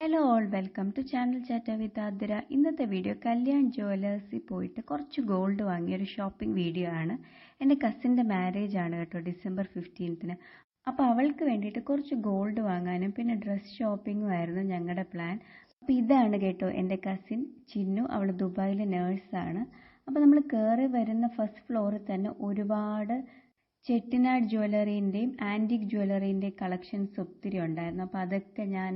Hello all welcome to channel chat with Athira. ഇന്നത്തെ video Kalyan ജ്വല്ലേഴ്സിൽ പോയിട്ട് കുറച്ച് ഗോൾഡ് വാങ്ങിയ ഒരു ഷോപ്പിംഗ് വീഡിയോ ആണ്. എൻ്റെ കസിൻ്റെ മാരേജ് ആണ് കേട്ടോ, December 15th. അപ്പോൾ അവൾക്ക് വേണ്ടിയിട്ട് കുറച്ച് ഗോൾഡ് വാങ്ങാനും പിന്നെ ഡ്രസ് ഷോപ്പിങ്ങും ആയിരുന്നു ഞങ്ങളുടെ പ്ലാൻ. അപ്പോൾ ഇതാണ് കേട്ടോ എൻ്റെ കസിൻ ചിന്നു. അവൾ ദുബായിൽ നേഴ്സാണ്. അപ്പോൾ നമ്മൾ കയറി വരുന്ന ഫസ്റ്റ് ഫ്ലോറിൽ തന്നെ ഒരുപാട് ചെട്ടിനാട് ജ്വല്ലറീൻ്റെയും ആൻറ്റിക് ജ്വല്ലറീൻ്റെയും കളക്ഷൻസ് ഒത്തിരി ഉണ്ടായിരുന്നു. അപ്പോൾ അതൊക്കെ ഞാൻ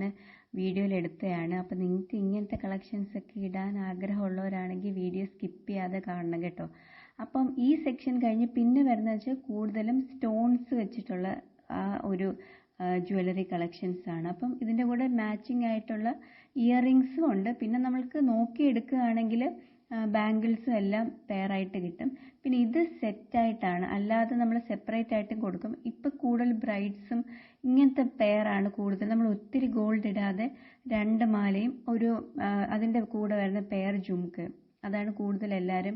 വീഡിയോയിൽ എടുത്തതാണ്. അപ്പോൾ നിങ്ങൾക്ക് ഇങ്ങനത്തെ കളക്ഷൻസ് ഒക്കെ ഇടാൻ ആഗ്രഹമുള്ളവരാണെങ്കിൽ വീഡിയോ സ്കിപ്പ് ചെയ്യാതെ കാണണം കേട്ടോ. അപ്പം ഈ സെക്ഷൻ കഴിഞ്ഞ് പിന്നെ വരുന്നത് വെച്ചാൽ കൂടുതലും സ്റ്റോൺസ് വെച്ചിട്ടുള്ള ആ ഒരു ജ്വല്ലറി കളക്ഷൻസ് ആണ്. അപ്പം ഇതിൻ്റെ കൂടെ മാച്ചിങ് ആയിട്ടുള്ള ഇയറിങ്സും ഉണ്ട്. പിന്നെ നമ്മൾക്ക് നോക്കിയെടുക്കുകയാണെങ്കിൽ ബാംഗിൾസും എല്ലാം പെയറായിട്ട് കിട്ടും. പിന്നെ ഇത് സെറ്റായിട്ടാണ്, അല്ലാതെ നമ്മൾ സെപ്പറേറ്റ് ആയിട്ടും കൊടുക്കും. ഇപ്പം കൂടുതൽ ബ്രൈഡ്സും ഇങ്ങനത്തെ പെയറാണ് കൂടുതൽ. നമ്മൾ ഒത്തിരി ഗോൾഡ് ഇടാതെ 2 മാലയും ഒരു അതിൻ്റെ കൂടെ വരുന്ന പെയർ ജുംക്ക്, അതാണ് കൂടുതൽ എല്ലാവരും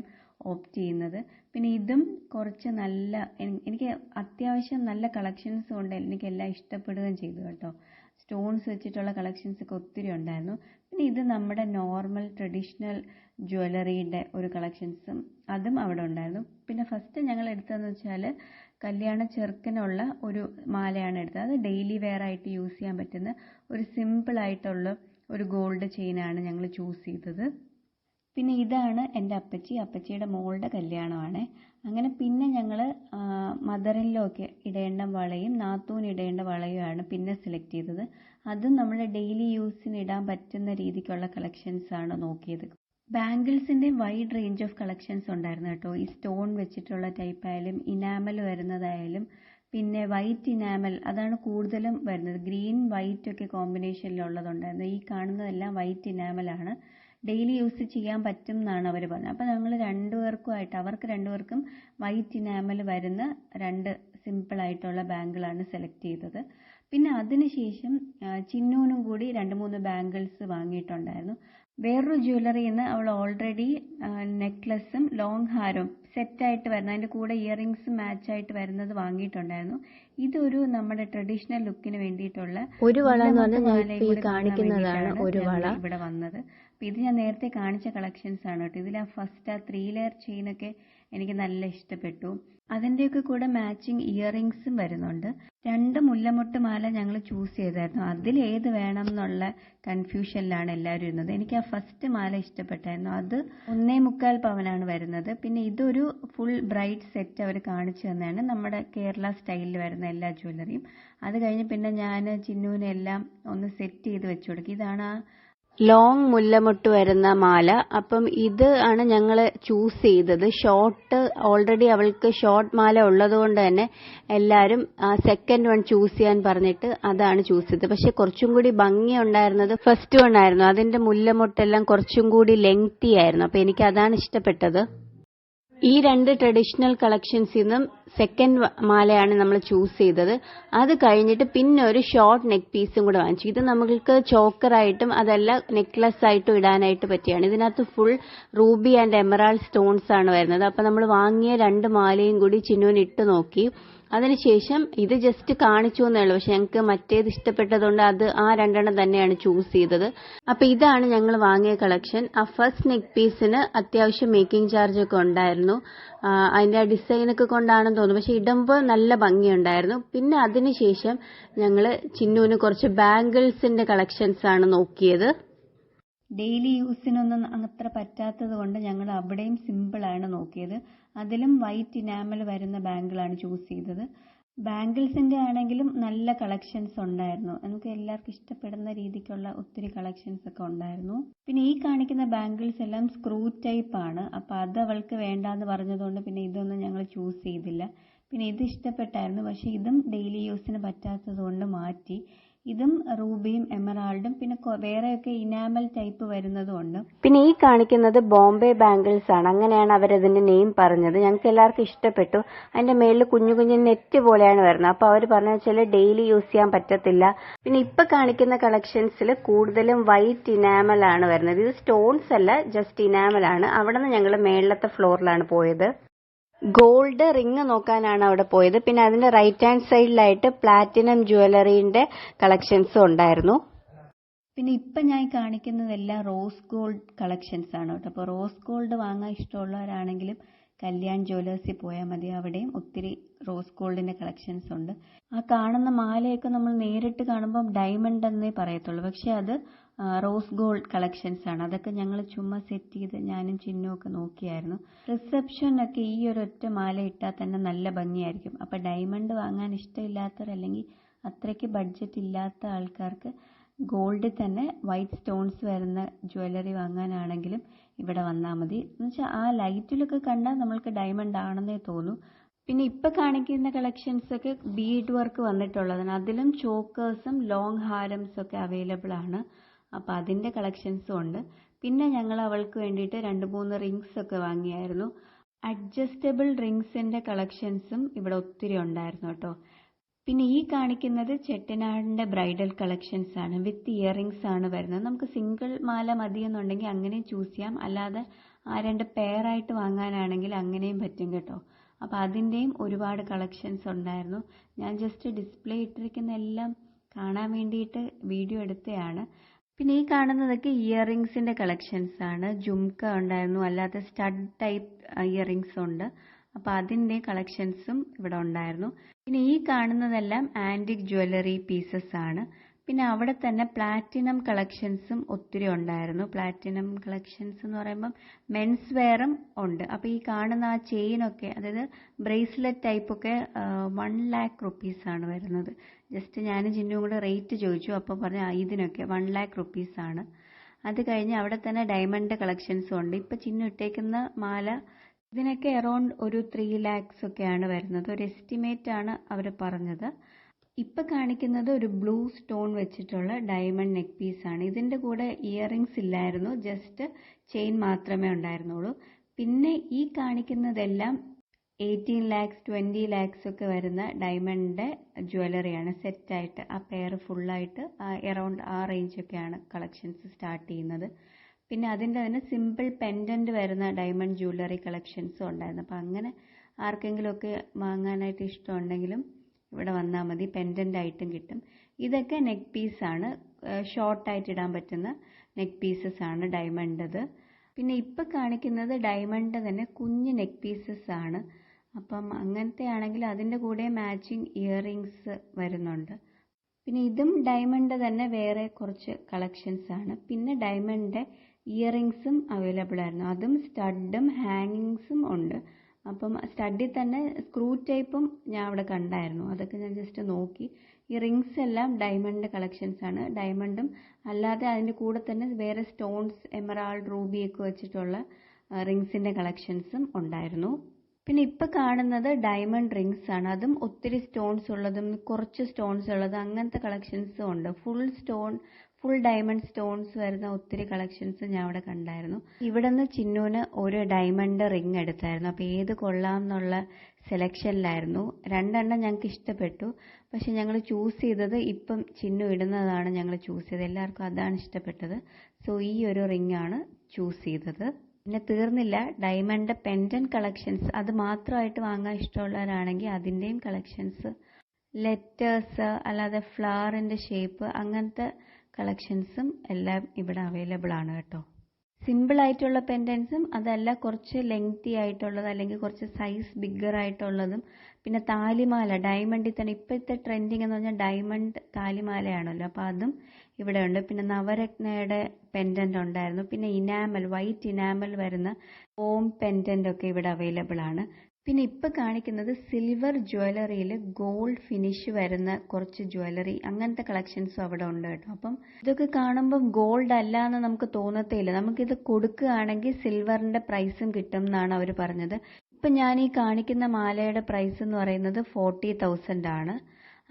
ഓപ്റ്റ് ചെയ്യുന്നത്. പിന്നെ ഇതും കുറച്ച് നല്ല, എനിക്ക് അത്യാവശ്യം നല്ല കളക്ഷൻസും ഉണ്ട്. എനിക്കെല്ലാം ഇഷ്ടപ്പെടുകയും ചെയ്തു കേട്ടോ. സ്റ്റോൺസ് വെച്ചിട്ടുള്ള കളക്ഷൻസ് ഒക്കെ ഒത്തിരി ഉണ്ടായിരുന്നു. പിന്നെ ഇത് നമ്മുടെ നോർമൽ ട്രഡീഷണൽ ജ്വല്ലറിയുടെ ഒരു കളക്ഷൻസും അതും അവിടെ ഉണ്ടായിരുന്നു. പിന്നെ ഫസ്റ്റ് ഞങ്ങൾ എടുത്തതെന്ന് വെച്ചാൽ കല്യാണ ചെറുക്കനുള്ള ഒരു മാലയാണ് എടുത്തത്. അത് ഡെയിലി വെയർ ആയിട്ട് യൂസ് ചെയ്യാൻ പറ്റുന്ന ഒരു സിമ്പിൾ ആയിട്ടുള്ള ഒരു ഗോൾഡ് ചെയിനാണ് ഞങ്ങൾ ചൂസ് ചെയ്തത്. പിന്നെ ഇതാണ് എൻ്റെ അപ്പച്ചിയുടെ മോളുടെ കല്യാണമാണ്. അങ്ങനെ പിന്നെ ഞങ്ങൾ മദറിലൊക്കെ ഇടേണ്ട വളയും നാത്തൂന് ഇടേണ്ട വളയുമാണ് പിന്നെ സെലക്ട് ചെയ്തത്. അതും നമ്മൾ ഡെയിലി യൂസിന് ഇടാൻ പറ്റുന്ന രീതിക്കുള്ള കളക്ഷൻസ് ആണ് നോക്കിയത്. ബാംഗിൾസിൻ്റെ വൈഡ് റേഞ്ച് ഓഫ് കളക്ഷൻസ് ഉണ്ടായിരുന്നു കേട്ടോ. ഈ സ്റ്റോൺ വെച്ചിട്ടുള്ള ടൈപ്പ് ആയാലും ഇനാമൽ വരുന്നതായാലും പിന്നെ വൈറ്റ് ഇനാമൽ, അതാണ് കൂടുതലും വരുന്നത്. ഗ്രീൻ വൈറ്റ് ഒക്കെ കോമ്പിനേഷനിലുള്ളതുണ്ടായിരുന്നു. ഈ കാണുന്നതെല്ലാം വൈറ്റ് ഇനാമലാണ്. ഡെയിലി യൂസ് ചെയ്യാൻ പറ്റും എന്നാണ് അവർ പറഞ്ഞത്. അപ്പോൾ ഞങ്ങൾ അവർക്ക് രണ്ടുപേർക്കും വൈറ്റ് ഇനാമൽ വരുന്ന 2 സിമ്പിളായിട്ടുള്ള ബാങ്കിളാണ് സെലക്ട് ചെയ്തത്. പിന്നെ അതിനുശേഷം ചിന്നൂനും കൂടി 2-3 ബാങ്കിൾസ് വാങ്ങിയിട്ടുണ്ടായിരുന്നു. വേറൊരു ജ്വല്ലറിയിൽ നിന്ന് അവൾ ഓൾറെഡി നെക്ലസും ലോങ് ഹാരവും സെറ്റായിട്ട് വരുന്ന, അതിൻ്റെ കൂടെ ഇയറിങ്സും മാച്ചായിട്ട് വരുന്നത് വാങ്ങിയിട്ടുണ്ടായിരുന്നു. ഇതൊരു നമ്മുടെ ട്രഡീഷണൽ ലുക്കിന് വേണ്ടിയിട്ടുള്ള ഒരു വള എന്ന് പറഞ്ഞാൽ കാണിക്കുന്നതാണ് ഒരു വള ഇവിടെ വന്നത്. അപ്പോൾ ഇത് ഞാൻ നേരത്തെ കാണിച്ച കളക്ഷൻസ് ആണ് കേട്ടോ. ഇതിൽ ഫസ്റ്റ് 3 ലെയർ ചെയിനൊക്കെ എനിക്ക് നല്ല ഇഷ്ടപ്പെട്ടു. അതിൻ്റെയൊക്കെ കൂടെ മാച്ചിങ് ഇയറിങ്സും വരുന്നുണ്ട്. 2 മുല്ലമൊട്ട് മാല ഞങ്ങൾ ചൂസ് ചെയ്തായിരുന്നു. അതിലേത് വേണം എന്നുള്ള കൺഫ്യൂഷനിലാണ് എല്ലാവരും ഇരുന്നത്. എനിക്ക് ആ ഫസ്റ്റ് മാല ഇഷ്ടപ്പെട്ടായിരുന്നു. അത് 1.25 പവനാണ് വരുന്നത്. പിന്നെ ഇതൊരു ഫുൾ ബ്രൈറ്റ് സെറ്റ് അവർ കാണിച്ചു തന്നെയാണ്, നമ്മുടെ കേരള സ്റ്റൈലിൽ വരുന്ന എല്ലാ ജ്വല്ലറിയും. അത് കഴിഞ്ഞ് പിന്നെ ഞാൻ ചിന്നുവിനെല്ലാം ഒന്ന് സെറ്റ് ചെയ്ത് വെച്ചു കൊടുക്കും. ഇതാണ് ലോങ് മുല്ലമൊട്ട് വരുന്ന മാല. അപ്പം ഇത് ആണ് ഞങ്ങൾ ചൂസ് ചെയ്തത്. ഷോർട്ട് ഓൾറെഡി അവൾക്ക് ഷോർട്ട് മാല ഉള്ളത് കൊണ്ട് തന്നെ എല്ലാവരും സെക്കൻഡ് വൺ ചൂസ് ചെയ്യാൻ പറഞ്ഞിട്ട് അതാണ് ചൂസ് ചെയ്തത്. പക്ഷെ കുറച്ചും കൂടി ഭംഗി ഉണ്ടായിരുന്നത് ഫസ്റ്റ് വൺ ആയിരുന്നു. അതിന്റെ മുല്ലമൊട്ടെല്ലാം കുറച്ചും കൂടി ലെങ്തി ആയിരുന്നു. അപ്പൊ എനിക്ക് അതാണ് ഇഷ്ടപ്പെട്ടത്. ഈ 2 ട്രഡീഷണൽ കളക്ഷൻസിൽ നിന്നും സെക്കൻഡ് മാലയാണ് നമ്മൾ ചൂസ് ചെയ്തത്. അത് കഴിഞ്ഞിട്ട് പിന്നെ ഒരു ഷോർട്ട് നെക്ക് പീസും കൂടെ വാങ്ങിച്ചു. ഇത് നമുക്ക് ചോക്കറായിട്ടും അതല്ല നെക്ലസ് ആയിട്ടും ഇടാനായിട്ട് പറ്റിയാണ്. ഇതിനകത്ത് full Ruby and emerald stones ആണ് വരുന്നത്. അപ്പൊ നമ്മൾ വാങ്ങിയ 2 മാലയും കൂടി ചിന്നുവിന് ഇട്ട് നോക്കി. അതിനുശേഷം ഇത് ജസ്റ്റ് കാണിച്ചു എന്നേ ഉള്ളൂ. പക്ഷെ ഞങ്ങൾക്ക് മറ്റേത് ഇഷ്ടപ്പെട്ടതുകൊണ്ട് ആ 2 തന്നെയാണ് ചൂസ് ചെയ്തത്. അപ്പൊ ഇതാണ് ഞങ്ങൾ വാങ്ങിയ കളക്ഷൻ. ആ ഫസ്റ്റ് നെക്ക് പീസിന് അത്യാവശ്യം മേക്കിംഗ് ചാർജ് ഒക്കെ ഉണ്ടായിരുന്നു. അതിന്റെ ഡിസൈനൊക്കെ കൊണ്ടാണെന്ന് തോന്നുന്നു. പക്ഷെ ഇടുമ്പോൾ നല്ല ഭംഗിയുണ്ടായിരുന്നു. പിന്നെ അതിനുശേഷം ഞങ്ങൾ ചിന്നുവിന് കുറച്ച് ബാംഗിൾസിന്റെ കളക്ഷൻസ് ആണ് നോക്കിയത്. ഡെയിലി യൂസിനൊന്നും അത്ര പറ്റാത്തത് കൊണ്ട് ഞങ്ങൾ അവിടെയും സിമ്പിളാണ് നോക്കിയത്. അതിലും വൈറ്റ് ഇനാമൽ വരുന്ന ബാങ്കിളാണ് ചൂസ് ചെയ്തത്. ബാംഗിൾസിൻ്റെ ആണെങ്കിലും നല്ല കളക്ഷൻസ് ഉണ്ടായിരുന്നു. നമുക്ക് എല്ലാവർക്കും ഇഷ്ടപ്പെടുന്ന രീതിക്കുള്ള ഒത്തിരി കളക്ഷൻസ് ഒക്കെ ഉണ്ടായിരുന്നു. പിന്നെ ഈ കാണിക്കുന്ന ബാംഗിൾസ് എല്ലാം സ്ക്രൂ ടൈപ്പ് ആണ്. അപ്പോൾ അത് അവൾക്ക് വേണ്ടാന്ന് പറഞ്ഞതുകൊണ്ട് പിന്നെ ഇതൊന്നും ഞങ്ങൾ ചൂസ് ചെയ്തില്ല. പിന്നെ ഇത് ഇഷ്ടപ്പെട്ടായിരുന്നു, പക്ഷേ ഇതും ഡെയിലി യൂസിന് പറ്റാത്തത് കൊണ്ട് മാറ്റി. ഇതും റൂബിയും എമറാൾഡും പിന്നെ വേറെയൊക്കെ ഇനാമൽ ടൈപ്പ് വരുന്നതുകൊണ്ട്. പിന്നെ ഈ കാണിക്കുന്നത് ബോംബെ ബാംഗിൾസ് ആണ്. അങ്ങനെയാണ് അവരതിന്റെ നെയിം പറഞ്ഞത്. ഞങ്ങൾക്ക് എല്ലാവർക്കും ഇഷ്ടപ്പെട്ടു. അതിന്റെ മേളിൽ കുഞ്ഞു കുഞ്ഞു നെറ്റ് പോലെയാണ് വരുന്നത്. അപ്പൊ അവർ പറഞ്ഞ വെച്ചാൽ ഡെയിലി യൂസ് ചെയ്യാൻ പറ്റത്തില്ല. പിന്നെ ഇപ്പൊ കാണിക്കുന്ന കളക്ഷൻസിൽ കൂടുതലും വൈറ്റ് ഇനാമൽ ആണ് വരുന്നത്. ഇത് സ്റ്റോൺസ് അല്ല, ജസ്റ്റ് ഇനാമൽ ആണ്. അവിടെ നിന്ന് ഞങ്ങൾ മേളിലത്തെ ഫ്ലോറിലാണ് പോയത്. ഗോൾഡ് റിങ് നോക്കാനാണ് അവിടെ പോയത്. പിന്നെ അതിന്റെ റൈറ്റ് ഹാൻഡ് സൈഡിലായിട്ട് പ്ലാറ്റിനം ജ്വല്ലറിന്റെ കളക്ഷൻസും ഉണ്ടായിരുന്നു. പിന്നെ ഇപ്പം ഞാൻ കാണിക്കുന്നതെല്ലാം റോസ് ഗോൾഡ് കളക്ഷൻസ് ആണ് കേട്ടോ. അപ്പോൾ റോസ് ഗോൾഡ് വാങ്ങാൻ ഇഷ്ടമുള്ളവരാണെങ്കിലും കല്യാൺ ജ്വല്ലേഴ്സിൽ പോയാൽ മതി. അവിടെയും ഒത്തിരി റോസ് ഗോൾഡിൻ്റെ കളക്ഷൻസ് ഉണ്ട്. ആ കാണുന്ന മാലയൊക്കെ നമ്മൾ നേരിട്ട് കാണുമ്പം ഡയമണ്ട് എന്നേ പറയത്തുള്ളൂ, പക്ഷേ അത് റോസ് ഗോൾഡ് കളക്ഷൻസ് ആണ്. അതൊക്കെ ഞങ്ങൾ ചുമ്മാ സെറ്റ് ചെയ്ത് ഞാനും ചിഹ്നമൊക്കെ നോക്കിയായിരുന്നു. റിസപ്ഷനൊക്കെ ഈ ഒരു ഒറ്റ മാല ഇട്ടാൽ തന്നെ നല്ല ഭംഗിയായിരിക്കും. അപ്പോൾ ഡയമണ്ട് വാങ്ങാൻ ഇഷ്ടമില്ലാത്തവർ അല്ലെങ്കിൽ അത്രയ്ക്ക് ബഡ്ജറ്റ് ഇല്ലാത്ത ആൾക്കാർക്ക് ഗോൾഡിൽ തന്നെ വൈറ്റ് സ്റ്റോൺസ് വരുന്ന ജ്വല്ലറി വാങ്ങാനാണെങ്കിലും ഇവിടെ വന്നാൽ മതി. എന്നുവെച്ചാൽ ആ ലൈറ്റിലൊക്കെ കണ്ടാൽ നമ്മൾക്ക് ഡയമണ്ട് ആണെന്നേ തോന്നൂ. പിന്നെ ഇപ്പം കാണിക്കുന്ന കളക്ഷൻസൊക്കെ ബീഡ് വർക്ക് വന്നിട്ടുള്ളതാണ്. അതിലും ചോക്കേഴ്സും ലോങ് ഹാരംസും ഒക്കെ അവൈലബിൾ ആണ്. അപ്പോൾ അതിൻ്റെ കളക്ഷൻസും ഉണ്ട്. പിന്നെ ഞങ്ങൾ അവൾക്ക് വേണ്ടിയിട്ട് 2-3 റിങ്സ് ഒക്കെ വാങ്ങിയായിരുന്നു. അഡ്ജസ്റ്റബിൾ റിങ്സിൻ്റെ കളക്ഷൻസും ഇവിടെ ഒത്തിരി ഉണ്ടായിരുന്നു കേട്ടോ. പിന്നെ ഈ കാണിക്കുന്നത് ചെട്ടിനാടിൻ്റെ ബ്രൈഡൽ കളക്ഷൻസ് ആണ്. വിത്ത് ഇയറിങ്സ് ആണ് വരുന്നത്. നമുക്ക് സിംഗിൾ മാല മതിയെന്നുണ്ടെങ്കിൽ അങ്ങനെയും ചൂസ് ചെയ്യാം, അല്ലാതെ 2 പെയറായിട്ട് വാങ്ങാനാണെങ്കിൽ അങ്ങനെയും പറ്റും കേട്ടോ. അപ്പോൾ അതിൻ്റെയും ഒരുപാട് കളക്ഷൻസ് ഉണ്ടായിരുന്നു. ഞാൻ ജസ്റ്റ് ഡിസ്പ്ലേ ഇട്ടിരിക്കുന്ന എല്ലാം കാണാൻ വേണ്ടിയിട്ട് വീഡിയോ എടുത്തതാണ്. പിന്നെ ഈ കാണുന്നതൊക്കെ ഇയറിങ്സിൻ്റെ കളക്ഷൻസ് ആണ്. ജുംക്ക ഉണ്ടായിരുന്നു, അല്ലാത്ത സ്റ്റഡ് ടൈപ്പ് ഇയറിങ്സ് ഉണ്ട്. അപ്പോൾ അതിൻ്റെ കളക്ഷൻസും ഇവിടെ ഉണ്ടായിരുന്നു. പിന്നെ ഈ കാണുന്നതെല്ലാം ആൻറ്റിക് ജ്വല്ലറി പീസസ് ആണ്. പിന്നെ അവിടെ തന്നെ പ്ലാറ്റിനം കളക്ഷൻസും ഒത്തിരി ഉണ്ടായിരുന്നു. പ്ലാറ്റിനം കളക്ഷൻസ് എന്ന് പറയുമ്പം മെൻസ് വെയറും ഉണ്ട്. അപ്പോൾ ഈ കാണുന്ന ആ ചെയിനൊക്കെ, അതായത് ബ്രേസ്ലെറ്റ് ടൈപ്പൊക്കെ 1 lakh rupees ആണ് വരുന്നത്. ജസ്റ്റ് ഞാനും ചിഹ്നവും കൂടെ റേറ്റ് ചോദിച്ചു. അപ്പോൾ പറഞ്ഞു ഇതിനൊക്കെ 1 lakh rupees ആണ്. അത് കഴിഞ്ഞ് അവിടെ തന്നെ ഡയമണ്ട് കളക്ഷൻസും ഉണ്ട്. ഇപ്പോൾ ചിഹ്നം ഇട്ടേക്കുന്ന മാല ഇതിനൊക്കെ അറൗണ്ട് ഒരു 3 lakhs ഒക്കെയാണ് വരുന്നത്. ഒരു എസ്റ്റിമേറ്റ് ആണ് അവർ പറഞ്ഞത്. ഇപ്പം കാണിക്കുന്നത് ഒരു ബ്ലൂ സ്റ്റോൺ വെച്ചിട്ടുള്ള ഡയമണ്ട് നെക്ക് പീസാണ്. ഇതിൻ്റെ കൂടെ ഇയറിങ്സ് ഇല്ലായിരുന്നു, ജസ്റ്റ് ചെയിൻ മാത്രമേ ഉണ്ടായിരുന്നുള്ളൂ. പിന്നെ ഈ കാണിക്കുന്നതെല്ലാം 18 lakhs 20 lakhs ഒക്കെ വരുന്ന ഡയമണ്ടിൻ്റെ ജ്വല്ലറിയാണ് സെറ്റായിട്ട്. ആ പെയർ ഫുള്ളായിട്ട് അറൗണ്ട് ആ റേഞ്ചൊക്കെയാണ് കളക്ഷൻസ് സ്റ്റാർട്ട് ചെയ്യുന്നത്. പിന്നെ അതിൻ്റെ തന്നെ സിമ്പിൾ പെൻഡൻറ്റ് വരുന്ന ഡയമണ്ട് ജ്വല്ലറി കളക്ഷൻസും ഉണ്ടായിരുന്നു. അപ്പോൾ അങ്ങനെ ആർക്കെങ്കിലുമൊക്കെ വാങ്ങാനായിട്ട് ഇഷ്ടമുണ്ടെങ്കിലും ഇവിടെ വന്നാൽ മതി. പെൻഡൻ്റ് ആയിട്ടും കിട്ടും. ഇതൊക്കെ നെക്ക് പീസാണ്, ഷോർട്ടായിട്ട് ഇടാൻ പറ്റുന്ന നെക്ക് പീസസ് ആണ് ഡയമണ്ടത്. പിന്നെ ഇപ്പം കാണിക്കുന്നത് ഡയമണ്ട് തന്നെ കുഞ്ഞ് നെക്ക് പീസസ് ആണ്. അപ്പം അങ്ങനത്തെ ആണെങ്കിൽ അതിൻ്റെ കൂടെ മാച്ചിങ് ഇയറിങ്സ് വരുന്നുണ്ട്. പിന്നെ ഇതും ഡയമണ്ട് തന്നെ വേറെ കുറച്ച് കളക്ഷൻസ് ആണ്. പിന്നെ ഡയമണ്ടിൻ്റെ ഇയറിങ്സും അവൈലബിൾ ആയിരുന്നു. അതും സ്റ്റഡും ഹാങ്ങിങ്സും ഉണ്ട്. അപ്പം സ്റ്റഡിൽ തന്നെ സ്ക്രൂ ടൈപ്പും ഞാൻ അവിടെ കണ്ടായിരുന്നു. അതൊക്കെ ഞാൻ ജസ്റ്റ് നോക്കി. ഈ റിങ്സ് എല്ലാം ഡയമണ്ട് കളക്ഷൻസ് ആണ്. ഡയമണ്ടും അല്ലാതെ അതിൻ്റെ കൂടെ തന്നെ വേറെ സ്റ്റോൺസ്, എമറാൾഡ്, റൂബിയൊക്കെ വെച്ചിട്ടുള്ള റിങ്സിൻ്റെ കളക്ഷൻസും ഉണ്ടായിരുന്നു. പിന്നെ ഇപ്പം കാണുന്നത് ഡയമണ്ട് റിങ്സ് ആണ്. അതും ഒത്തിരി സ്റ്റോൺസ് ഉള്ളതും കുറച്ച് സ്റ്റോൺസ് ഉള്ളതും അങ്ങനത്തെ കളക്ഷൻസും ഉണ്ട്. ഫുൾ ഡയമണ്ട് സ്റ്റോൺസ് വരുന്ന ഒത്തിരി കളക്ഷൻസ് ഞാൻ അവിടെ കണ്ടായിരുന്നു. ഇവിടെ നിന്ന് ചിന്നൂന് ഒരു ഡയമണ്ട് റിങ് എടുത്തായിരുന്നു. അപ്പോൾ ഏത് കൊള്ളാം എന്നുള്ള സെലക്ഷനിലായിരുന്നു. 2 എണ്ണം ഞങ്ങൾക്ക് ഇഷ്ടപ്പെട്ടു. പക്ഷെ ഞങ്ങൾ ചൂസ് ചെയ്തത് ഇപ്പം ചിന്നു ഇടുന്നതാണ് ഞങ്ങൾ ചൂസ് ചെയ്തത്. എല്ലാവർക്കും അതാണ് ഇഷ്ടപ്പെട്ടത്. സോ ഈ ഒരു റിങ് ആണ് ചൂസ് ചെയ്തത്. പിന്നെ തീർന്നില്ല, ഡയമണ്ട് പെൻഡൻറ്റ് കളക്ഷൻസ് അത് മാത്രമായിട്ട് വാങ്ങാൻ ഇഷ്ടമുള്ളവരാണെങ്കിൽ അതിൻ്റെയും കളക്ഷൻസ്, ലെറ്റേഴ്സ്, അല്ലാതെ ഫ്ലവറിൻ്റെ ഷേപ്പ്, അങ്ങനത്തെ കളക്ഷൻസും എല്ലാം ഇവിടെ അവൈലബിൾ ആണ് കേട്ടോ. സിമ്പിളായിട്ടുള്ള പെൻഡൻസും അതല്ല കുറച്ച് ലെങ്തി ആയിട്ടുള്ളത് അല്ലെങ്കിൽ കുറച്ച് സൈസ് ബിഗ്ഗർ ആയിട്ടുള്ളതും. പിന്നെ താലിമാല ഡയമണ്ടിൽ തന്നെ ഇപ്പോഴത്തെ ട്രെൻഡിങ് എന്ന് പറഞ്ഞാൽ ഡയമണ്ട് താലിമാലയാണല്ലോ. അപ്പോൾ അതും ഇവിടെ ഉണ്ട്. പിന്നെ നവരത്നയുടെ പെൻഡൻ്റ് ഉണ്ടായിരുന്നു. പിന്നെ ഇനാമൽ, വൈറ്റ് ഇനാമൽ വരുന്ന ഓം പെൻഡൻ്റ് ഒക്കെ ഇവിടെ അവൈലബിൾ ആണ്. പിന്നെ ഇപ്പം കാണിക്കുന്നത് സിൽവർ ജ്വല്ലറിയിൽ ഗോൾഡ് ഫിനിഷ് വരുന്ന കുറച്ച് ജ്വല്ലറി, അങ്ങനത്തെ കളക്ഷൻസും അവിടെ ഉണ്ട് കേട്ടോ. അപ്പം ഇതൊക്കെ കാണുമ്പം ഗോൾഡ് അല്ല എന്ന് നമുക്ക് തോന്നത്തേയില്ല. നമുക്കിത് കൊടുക്കുകയാണെങ്കിൽ സിൽവറിൻ്റെ പ്രൈസും കിട്ടും എന്നാണ് അവർ പറഞ്ഞത്. ഇപ്പം ഞാൻ ഈ കാണിക്കുന്ന മാലയുടെ പ്രൈസ് എന്ന് പറയുന്നത് 40,000 ആണ്.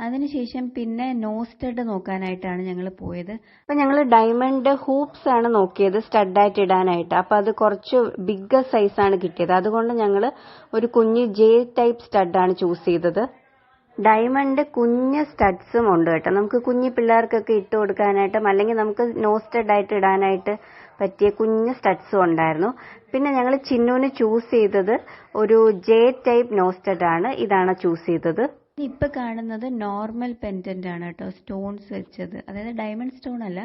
അതിനുശേഷം പിന്നെ നോസ്റ്റഡ് നോക്കാനായിട്ടാണ് ഞങ്ങൾ പോയത്. അപ്പം ഞങ്ങൾ ഡയമണ്ട് ഹൂപ്സ് ആണ് നോക്കിയത് സ്റ്റഡായിട്ട് ഇടാനായിട്ട്. അപ്പം അത് കുറച്ച് ബിഗ്ഗർ സൈസാണ് കിട്ടിയത്. അതുകൊണ്ട് ഞങ്ങൾ ഒരു കുഞ്ഞ് ജെ ടൈപ്പ് സ്റ്റഡാണ് ചൂസ് ചെയ്തത്. ഡയമണ്ട് കുഞ്ഞ് സ്റ്റഡ്സും ഉണ്ട് കേട്ടോ. നമുക്ക് കുഞ്ഞു പിള്ളേർക്കൊക്കെ ഇട്ട് കൊടുക്കാനായിട്ടും അല്ലെങ്കിൽ നമുക്ക് നോസ്റ്റഡായിട്ട് ഇടാനായിട്ട് പറ്റിയ കുഞ്ഞ് സ്റ്റഡ്സും ഉണ്ടായിരുന്നു. പിന്നെ ഞങ്ങൾ ചിന്നൂന് ചൂസ് ചെയ്തത് ഒരു ജെ ടൈപ്പ് നോസ്റ്റഡ് ആണ്. ഇതാണ് ചൂസ് ചെയ്തത്. ഇപ്പം കാണുന്നത് നോർമൽ പെൻഡൻ്റ് ആണ് കേട്ടോ, സ്റ്റോൺസ് വെച്ചത്. അതായത് ഡയമണ്ട് സ്റ്റോൺ അല്ല,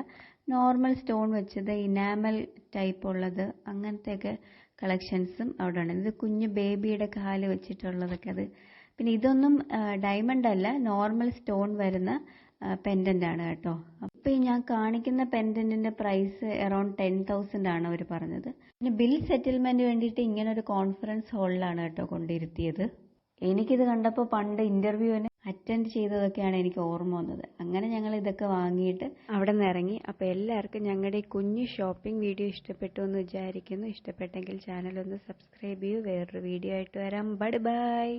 നോർമൽ സ്റ്റോൺ വെച്ചത്, ഇനാമൽ ടൈപ്പ് ഉള്ളത്, അങ്ങനത്തെയൊക്കെ കളക്ഷൻസും അവിടെ ഉണ്ട്. ഇത് കുഞ്ഞു ബേബിയുടെ കാല് വെച്ചിട്ടുള്ളതൊക്കെ അത്. പിന്നെ ഇതൊന്നും ഡയമണ്ട് അല്ല, നോർമൽ സ്റ്റോൺ വരുന്ന പെൻഡന്റ് ആണ് കേട്ടോ. അപ്പോൾ ഈ ഞാൻ കാണിക്കുന്ന പെൻഡന്റിന്റെ പ്രൈസ് അറൌണ്ട് 10,000 ആണ് അവർ പറഞ്ഞത്. പിന്നെ ബിൽ സെറ്റിൽമെന്റ് വേണ്ടിയിട്ട് ഇങ്ങനെ ഒരു കോൺഫറൻസ് ഹാളിലാണ് കേട്ടോ കൊണ്ടിരുത്തിയത്. എനിക്കിത് കണ്ടപ്പോൾ പണ്ട് ഇന്റർവ്യൂവിന് അറ്റൻഡ് ചെയ്തതൊക്കെയാണ് എനിക്ക് ഓർമ്മ വന്നത്. അങ്ങനെ ഞങ്ങൾ ഇതൊക്കെ വാങ്ങിയിട്ട് അവിടെ നിന്ന് ഇറങ്ങി. അപ്പോൾ എല്ലാവർക്കും ഞങ്ങളുടെ ഈ കുഞ്ഞു ഷോപ്പിംഗ് വീഡിയോ ഇഷ്ടപ്പെട്ടു എന്ന് വിചാരിക്കുന്നു. ഇഷ്ടപ്പെട്ടെങ്കിൽ ചാനൽ ഒന്ന് സബ്സ്ക്രൈബ് ചെയ്യൂ. വേറൊരു വീഡിയോ ആയിട്ട് വരാം. Bye bye.